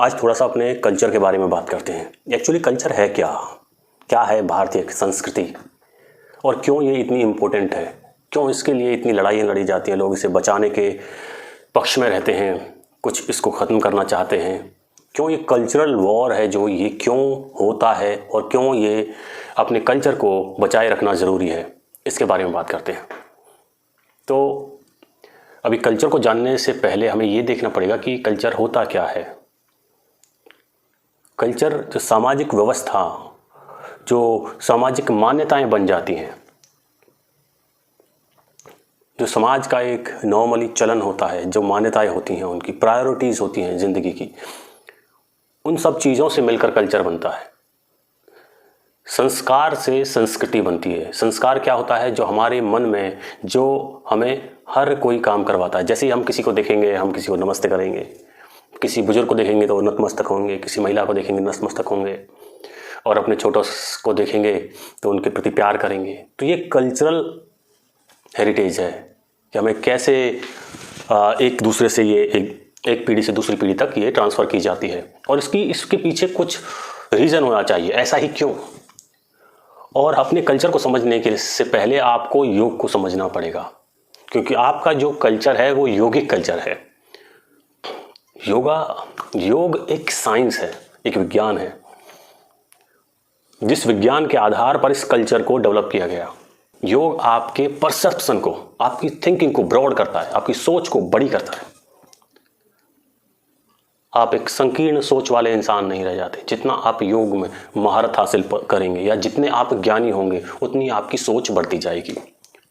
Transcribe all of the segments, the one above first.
आज थोड़ा सा अपने कल्चर के बारे में बात करते हैं। एक्चुअली कल्चर है क्या? क्या है भारतीय संस्कृति और क्यों ये इतनी इम्पोर्टेंट है? क्यों इसके लिए इतनी लड़ाइयाँ लड़ी जाती हैं? लोग इसे बचाने के पक्ष में रहते हैं, कुछ इसको ख़त्म करना चाहते हैं। क्यों ये कल्चरल वॉर है जो ये क्यों होता है और क्यों ये अपने कल्चर को बचाए रखना ज़रूरी है, इसके बारे में बात करते हैं। तो अभी कल्चर को जानने से पहले हमें ये देखना पड़ेगा कि कल्चर होता क्या है। कल्चर जो सामाजिक व्यवस्था, जो सामाजिक मान्यताएं बन जाती हैं, जो समाज का एक नॉर्मली चलन होता है, जो मान्यताएं होती हैं, उनकी प्रायोरिटीज़ होती हैं ज़िंदगी की, उन सब चीज़ों से मिलकर कल्चर बनता है। संस्कार से संस्कृति बनती है। संस्कार क्या होता है? जो हमारे मन में, जो हमें हर कोई काम करवाता है। जैसे ही हम किसी को देखेंगे, हम किसी को नमस्ते करेंगे, किसी बुजुर्ग को देखेंगे तो नतमस्तक होंगे, किसी महिला को देखेंगे नतमस्तक होंगे, और अपने छोटों को देखेंगे तो उनके प्रति प्यार करेंगे। तो ये कल्चरल हेरिटेज है कि हमें कैसे एक दूसरे से ये एक पीढ़ी से दूसरी पीढ़ी तक ये ट्रांसफ़र की जाती है। और इसके पीछे कुछ रीज़न होना चाहिए, ऐसा ही क्यों। और अपने कल्चर को समझने के से पहले आपको योग को समझना पड़ेगा, क्योंकि आपका जो कल्चर है वो योगिक कल्चर है। योग एक साइंस है, एक विज्ञान है, जिस विज्ञान के आधार पर इस कल्चर को डेवलप किया गया। योग आपके परसेप्शन को, आपकी थिंकिंग को ब्रॉड करता है, आपकी सोच को बड़ी करता है। आप एक संकीर्ण सोच वाले इंसान नहीं रह जाते। जितना आप योग में महारत हासिल करेंगे या जितने आप ज्ञानी होंगे, उतनी आपकी सोच बढ़ती जाएगी।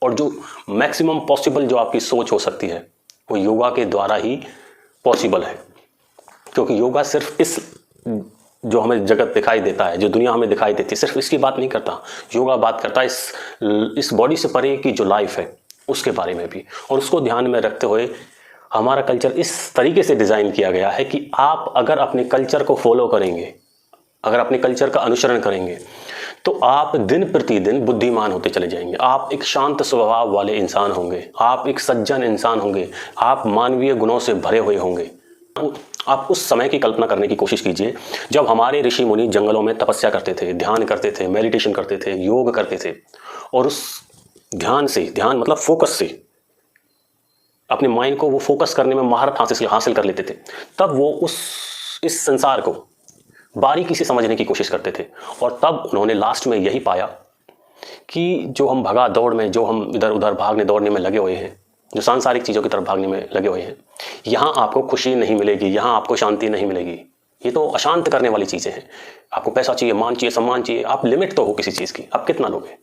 और जो मैक्सिमम पॉसिबल जो आपकी सोच हो सकती है वो योगा के द्वारा ही पॉसिबल है। क्योंकि योगा सिर्फ इस जो हमें जगत दिखाई देता है, जो दुनिया हमें दिखाई देती है, सिर्फ इसकी बात नहीं करता। योगा बात करता है इस बॉडी से परे की जो लाइफ है उसके बारे में भी। और उसको ध्यान में रखते हुए हमारा कल्चर इस तरीके से डिज़ाइन किया गया है कि आप अगर अपने कल्चर को फॉलो करेंगे, अगर अपने कल्चर का अनुसरण करेंगे, तो आप दिन प्रतिदिन बुद्धिमान होते चले जाएंगे। आप एक शांत स्वभाव वाले इंसान होंगे, आप एक सज्जन इंसान होंगे, आप मानवीय गुणों से भरे हुए होंगे। आप उस समय की कल्पना करने की कोशिश कीजिए जब हमारे ऋषि मुनि जंगलों में तपस्या करते थे, ध्यान करते थे, मेडिटेशन करते थे, योग करते थे, और उस ध्यान मतलब फोकस से अपने माइंड को वो फोकस करने में महारत हासिल कर लेते थे। तब वो इस संसार को बारीकी से समझने की कोशिश करते थे। और तब उन्होंने लास्ट में यही पाया कि जो हम भगा दौड़ में, जो हम इधर उधर भागने दौड़ने में लगे हुए हैं, जो सांसारिक चीज़ों की तरफ भागने में लगे हुए हैं, यहाँ आपको खुशी नहीं मिलेगी, यहाँ आपको शांति नहीं मिलेगी। ये तो अशांत करने वाली चीज़ें हैं। आपको पैसा चाहिए, मान चाहिए, सम्मान चाहिए। आप लिमिट तो हो किसी चीज़ की, आप कितना लोगे?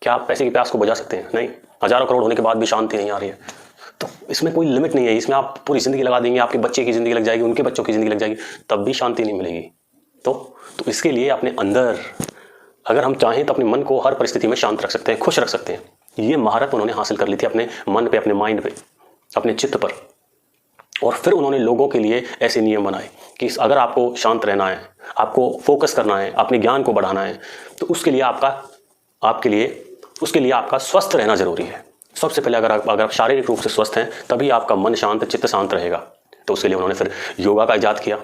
क्या आप पैसे की प्यास को बुझा सकते हैं? नहीं। हजारों करोड़ होने के बाद भी शांति नहीं आ रही है, तो इसमें कोई लिमिट नहीं है। इसमें आप पूरी ज़िंदगी लगा देंगे, आपके बच्चे की ज़िंदगी लग जाएगी, उनके बच्चों की ज़िंदगी लग जाएगी, तब भी शांति नहीं मिलेगी। तो इसके लिए अपने अंदर अगर हम चाहें तो अपने मन को हर परिस्थिति में शांत रख सकते हैं, खुश रख सकते हैं। ये महारत उन्होंने हासिल कर ली थी अपने मन पे, अपने माइंड पे, अपने चित्त पर। और फिर उन्होंने लोगों के लिए ऐसे नियम बनाए कि अगर आपको शांत रहना है, आपको फोकस करना है, अपने ज्ञान को बढ़ाना है, तो उसके लिए आपका स्वस्थ रहना जरूरी है। सबसे पहले अगर आप शारीरिक रूप से स्वस्थ हैं, तभी आपका मन शांत, चित्त शांत रहेगा। तो उसके लिए उन्होंने फिर योगा का इजाद किया,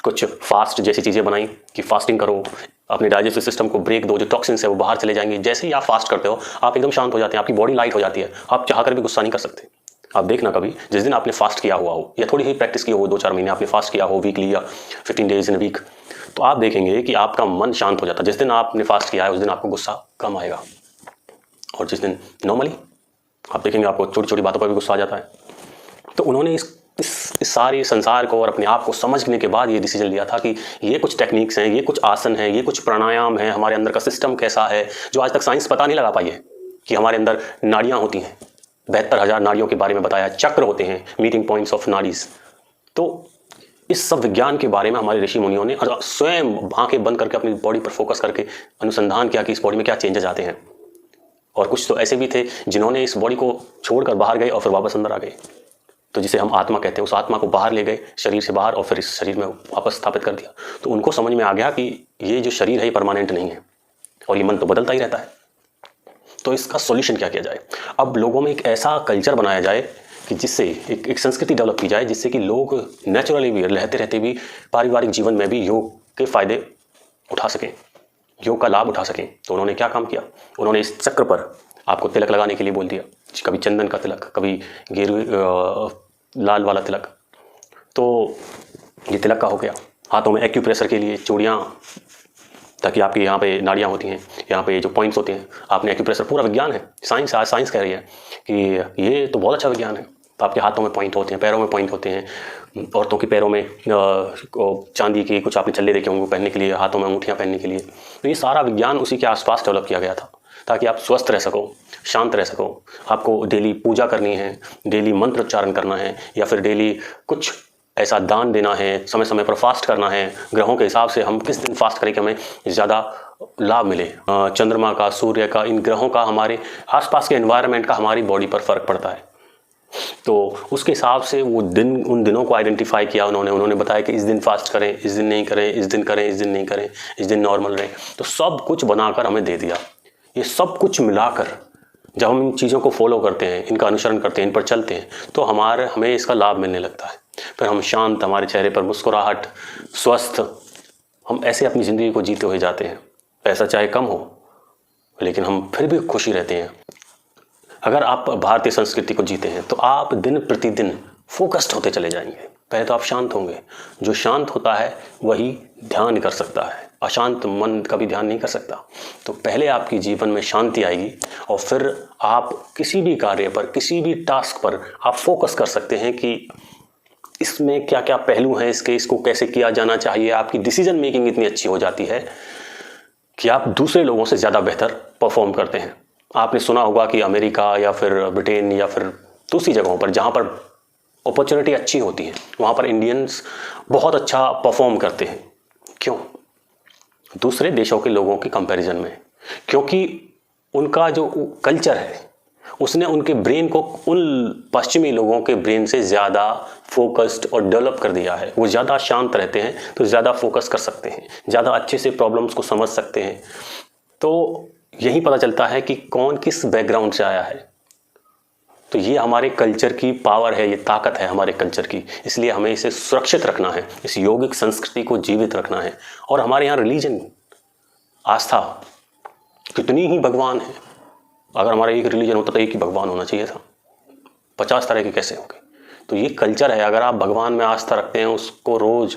कुछ फास्ट जैसी चीज़ें बनाई कि फास्टिंग करो, अपने डाइजेस्टिव सिस्टम को ब्रेक दो, जो टॉक्सिन्स है वो बाहर चले जाएंगे। जैसे ही आप फास्ट करते हो, आप एकदम शांत हो जाते हैं, आपकी बॉडी लाइट हो जाती है, आप चाह कर भी गुस्सा नहीं कर सकते। आप देखना कभी जिस दिन आपने फास्ट किया हुआ हो, या थोड़ी ही प्रैक्टिस की हो, 2-4 महीने आपने फास्ट किया हो, वीकली या 15 डेज इन वीक, तो आप देखेंगे कि आपका मन शांत हो जाता है। जिस दिन आपने फास्ट किया है उस दिन आपको गुस्सा कम आएगा। और जिस दिन नॉर्मली आप देखेंगे आपको छोटी छोटी बातों पर भी गुस्सा आ जाता है। तो उन्होंने इस सारे संसार को और अपने आप को समझने के बाद ये डिसीजन लिया था कि ये कुछ टेक्निक्स हैं, ये कुछ आसन हैं, ये कुछ प्राणायाम हैं, हमारे अंदर का सिस्टम कैसा है, जो आज तक साइंस पता नहीं लगा पाई है। कि हमारे अंदर नाड़ियाँ होती हैं, 72,000 नाड़ियों के बारे में बताया, चक्र होते हैं, मीटिंग पॉइंट्स ऑफ नाड़ीज। तो इस सब विज्ञान के बारे में हमारे ऋषि मुनियों ने स्वयं आंखें बंद करके अपनी बॉडी पर फोकस करके अनुसंधान किया कि इस बॉडी में क्या चेंजेस आते हैं। और कुछ तो ऐसे भी थे जिन्होंने इस बॉडी को छोड़कर बाहर गए और फिर वापस अंदर आ गए। तो जिसे हम आत्मा कहते हैं, उस आत्मा को बाहर ले गए शरीर से बाहर, और फिर इस शरीर में वापस स्थापित कर दिया। तो उनको समझ में आ गया कि ये जो शरीर है ये परमानेंट नहीं है, और ये मन तो बदलता ही रहता है। तो इसका सॉल्यूशन क्या किया जाए? अब लोगों में एक ऐसा कल्चर बनाया जाए कि जिससे एक संस्कृति डेवलप की जाए जिससे कि लोग नेचुरली भी रहते रहते भी पारिवारिक जीवन में भी योग के फायदे उठा सकें, योग का लाभ उठा सकें। तो उन्होंने क्या काम किया, उन्होंने इस चक्र पर आपको तिलक लगाने के लिए बोल दिया, कभी चंदन का तिलक, कभी गेरुए लाल वाला तिलक। तो ये तिलक का हो गया। हाथों में एक्यूप्रेशर के लिए चूड़ियाँ, ताकि आपकी यहाँ पे नाड़ियाँ होती हैं, यहाँ पे जो पॉइंट्स होते हैं, आपने एक्यूप्रेशर, पूरा विज्ञान है, साइंस, आज साइंस कह रही है कि ये तो बहुत अच्छा विज्ञान है। तो आपके हाथों में पॉइंट होते हैं, पैरों में पॉइंट होते हैं, औरतों के पैरों में चांदी की कुछ आपने छल्ले देखे होंगे पहनने के लिए, हाथों में अंगूठियाँ पहनने के लिए। तो ये सारा विज्ञान उसी के आसपास डेवलप किया गया था, ताकि आप स्वस्थ रह सको, शांत रह सको। आपको डेली पूजा करनी है, डेली मंत्र उच्चारण करना है, या फिर डेली कुछ ऐसा दान देना है, समय समय पर फास्ट करना है। ग्रहों के हिसाब से हम किस दिन फास्ट करें कि हमें ज़्यादा लाभ मिले। चंद्रमा का, सूर्य का, इन ग्रहों का, हमारे आसपास के एनवायरनमेंट का हमारी बॉडी पर फ़र्क पड़ता है। तो उसके हिसाब से वो दिन, उन दिनों को आइडेंटिफाई किया उन्होंने बताया कि इस दिन फास्ट करें, इस दिन नहीं करें, इस दिन करें, इस दिन नहीं करें, इस दिन नॉर्मल रहें। तो सब कुछ बनाकर हमें दे दिया। ये सब कुछ मिलाकर जब हम इन चीज़ों को फॉलो करते हैं, इनका अनुसरण करते हैं, इन पर चलते हैं, तो हमें इसका लाभ मिलने लगता है। फिर हम शांत, हमारे चेहरे पर मुस्कुराहट, स्वस्थ, हम ऐसे अपनी ज़िंदगी को जीते हुए जाते हैं। पैसा चाहे कम हो लेकिन हम फिर भी खुशी रहते हैं। अगर आप भारतीय संस्कृति को जीते हैं तो आप दिन प्रतिदिन फोकस्ड होते चले जाएंगे। पहले तो आप शांत होंगे। जो शांत होता है वही ध्यान कर सकता है, अशांत मन कभी ध्यान नहीं कर सकता। तो पहले आपकी जीवन में शांति आएगी और फिर आप किसी भी कार्य पर, किसी भी टास्क पर आप फोकस कर सकते हैं कि इसमें क्या क्या पहलू हैं, इसको कैसे किया जाना चाहिए। आपकी डिसीजन मेकिंग इतनी अच्छी हो जाती है कि आप दूसरे लोगों से ज़्यादा बेहतर परफॉर्म करते हैं। आपने सुना होगा कि अमेरिका या फिर ब्रिटेन या फिर दूसरी जगहों पर जहाँ पर अपॉर्चुनिटी अच्छी होती है, वहाँ पर इंडियंस बहुत अच्छा परफॉर्म करते हैं। क्यों? दूसरे देशों के लोगों के कंपैरिजन में, क्योंकि उनका जो कल्चर है उसने उनके ब्रेन को उन पश्चिमी लोगों के ब्रेन से ज़्यादा फोकस्ड और डेवलप कर दिया है। वो ज़्यादा शांत रहते हैं तो ज़्यादा फोकस कर सकते हैं, ज़्यादा अच्छे से प्रॉब्लम्स को समझ सकते हैं। तो यही पता चलता है कि कौन किस बैकग्राउंड से आया है। तो ये हमारे कल्चर की पावर है, ये ताकत है हमारे कल्चर की। इसलिए हमें इसे सुरक्षित रखना है, इस यौगिक संस्कृति को जीवित रखना है। और हमारे यहाँ रिलीजन, आस्था, कितनी ही भगवान है। अगर हमारा एक रिलीजन होता तो एक ही भगवान होना चाहिए था, 50 तरह के कैसे होंगे। तो ये कल्चर है। अगर आप भगवान में आस्था रखते हैं, उसको रोज़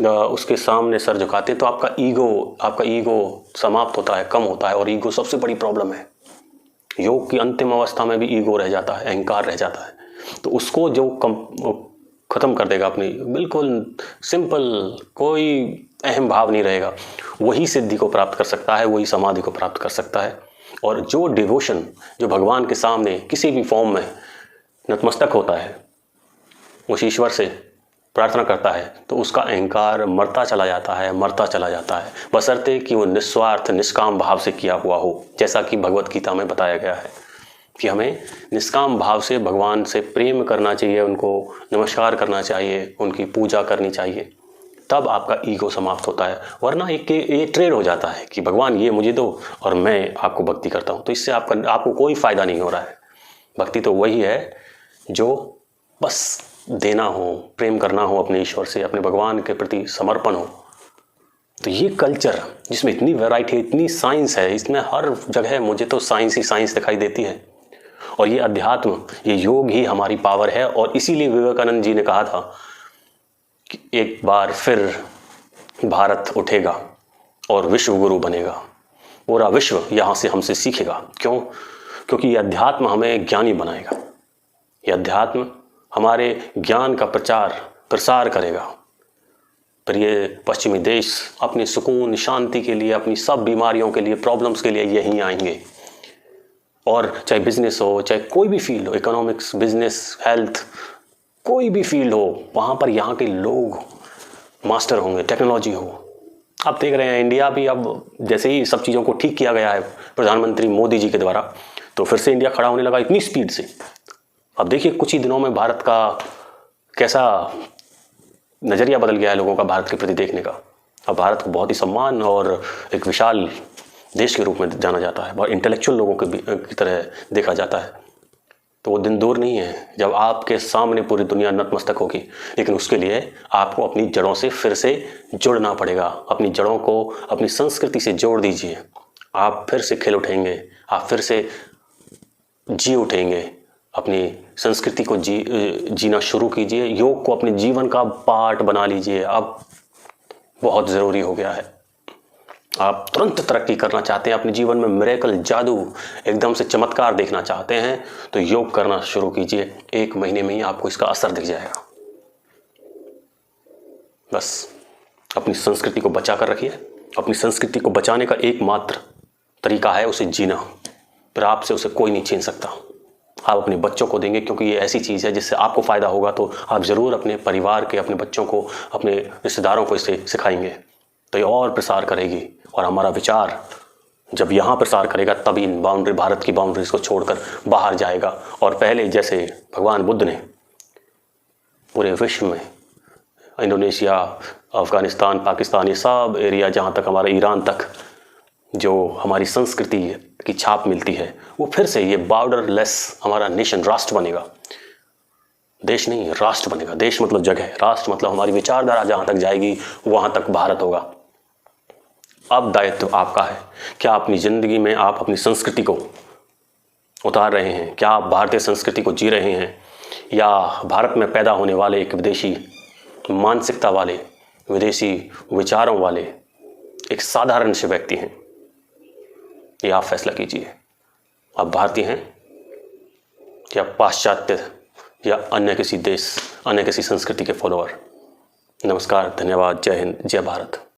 उसके सामने सर झुकाते हैं, तो आपका ईगो समाप्त होता है, कम होता है। और ईगो सबसे बड़ी प्रॉब्लम है। योग की अंतिम अवस्था में भी ईगो रह जाता है, अहंकार रह जाता है। तो उसको जो ख़त्म कर देगा, अपनी बिल्कुल सिंपल, कोई अहम भाव नहीं रहेगा, वही सिद्धि को प्राप्त कर सकता है, वही समाधि को प्राप्त कर सकता है। और जो डिवोशन, जो भगवान के सामने किसी भी फॉर्म में नतमस्तक होता है, उस ईश्वर से प्रार्थना करता है, तो उसका अहंकार मरता चला जाता है, बशर्ते कि वो निस्वार्थ, निष्काम भाव से किया हुआ हो। जैसा कि भगवत गीता में बताया गया है कि हमें निष्काम भाव से भगवान से प्रेम करना चाहिए, उनको नमस्कार करना चाहिए, उनकी पूजा करनी चाहिए, तब आपका ईगो समाप्त होता है। वरना ये ट्रेड हो जाता है कि भगवान ये मुझे दो और मैं आपको भक्ति करता हूँ। तो इससे आपको कोई फ़ायदा नहीं हो रहा है। भक्ति तो वही है जो बस देना हो, प्रेम करना हो अपने ईश्वर से, अपने भगवान के प्रति समर्पण हो। तो ये कल्चर जिसमें इतनी वैरायटी, इतनी साइंस है, इसमें हर जगह मुझे तो साइंस ही साइंस दिखाई देती है। और ये अध्यात्म, ये योग ही हमारी पावर है। और इसीलिए विवेकानंद जी ने कहा था कि एक बार फिर भारत उठेगा और विश्व गुरु बनेगा, पूरा विश्व यहाँ से हमसे सीखेगा। क्यों? क्योंकि ये अध्यात्म हमें ज्ञानी बनाएगा। ये अध्यात्म हमारे ज्ञान का प्रसार करेगा। फिर ये पश्चिमी देश अपनी सुकून, शांति के लिए, अपनी सब बीमारियों के लिए, प्रॉब्लम्स के लिए यहीं आएंगे। और चाहे बिजनेस हो, चाहे कोई भी फील्ड हो, इकोनॉमिक्स, बिजनेस, हेल्थ, कोई भी फील्ड हो, वहाँ पर यहाँ के लोग मास्टर होंगे। टेक्नोलॉजी हो, आप देख रहे हैं इंडिया भी अब जैसे ही सब चीज़ों को ठीक किया गया है प्रधानमंत्री मोदी जी के द्वारा, तो फिर से इंडिया खड़ा होने लगा इतनी स्पीड से। अब देखिए कुछ ही दिनों में भारत का कैसा नज़रिया बदल गया है लोगों का भारत के प्रति देखने का। अब भारत को बहुत ही सम्मान और एक विशाल देश के रूप में जाना जाता है, बहुत इंटेलेक्चुअल लोगों की तरह देखा जाता है। तो वो दिन दूर नहीं है जब आपके सामने पूरी दुनिया नतमस्तक होगी। लेकिन उसके लिए आपको अपनी जड़ों से फिर से जुड़ना पड़ेगा। अपनी जड़ों को अपनी संस्कृति से जोड़ दीजिए। आप फिर से खिल उठेंगे, आप फिर से जी उठेंगे। अपनी संस्कृति को जीना शुरू कीजिए। योग को अपने जीवन का पार्ट बना लीजिए। अब बहुत ज़रूरी हो गया है। आप तुरंत तरक्की करना चाहते हैं, अपने जीवन में मिरेकल, जादू, एकदम से चमत्कार देखना चाहते हैं, तो योग करना शुरू कीजिए। 1 महीने में ही आपको इसका असर दिख जाएगा। बस अपनी संस्कृति को बचा कर रखिए। अपनी संस्कृति को बचाने का एकमात्र तरीका है उसे जीना। फिर आपसे उसे कोई नहीं छीन सकता। आप अपने बच्चों को देंगे, क्योंकि ये ऐसी चीज़ है जिससे आपको फ़ायदा होगा, तो आप ज़रूर अपने परिवार के, अपने बच्चों को, अपने रिश्तेदारों को इसे सिखाएंगे, तो ये और प्रसार करेगी। और हमारा विचार जब यहाँ प्रसार करेगा तभी इन बाउंड्री, भारत की बाउंड्रीज को छोड़कर बाहर जाएगा। और पहले जैसे भगवान बुद्ध ने पूरे विश्व में, इंडोनेशिया, अफ़गानिस्तान, पाकिस्तान, ये सब एरिया, जहाँ तक हमारा ईरान तक जो हमारी संस्कृति की छाप मिलती है, वो फिर से ये बॉर्डरलेस हमारा नेशन, राष्ट्र बनेगा। देश नहीं, राष्ट्र बनेगा। देश मतलब जगह, राष्ट्र मतलब हमारी विचारधारा जहाँ तक जाएगी वहाँ तक भारत होगा। अब दायित्व आपका है। क्या अपनी ज़िंदगी में आप अपनी संस्कृति को उतार रहे हैं? क्या आप भारतीय संस्कृति को जी रहे हैं, या भारत में पैदा होने वाले एक विदेशी मानसिकता वाले, विदेशी विचारों वाले एक साधारण से व्यक्ति हैं? ये आप फैसला कीजिए। आप भारतीय हैं या पाश्चात्य या अन्य किसी देश, अन्य किसी संस्कृति के फॉलोअर। नमस्कार, धन्यवाद, जय हिंद, जय भारत।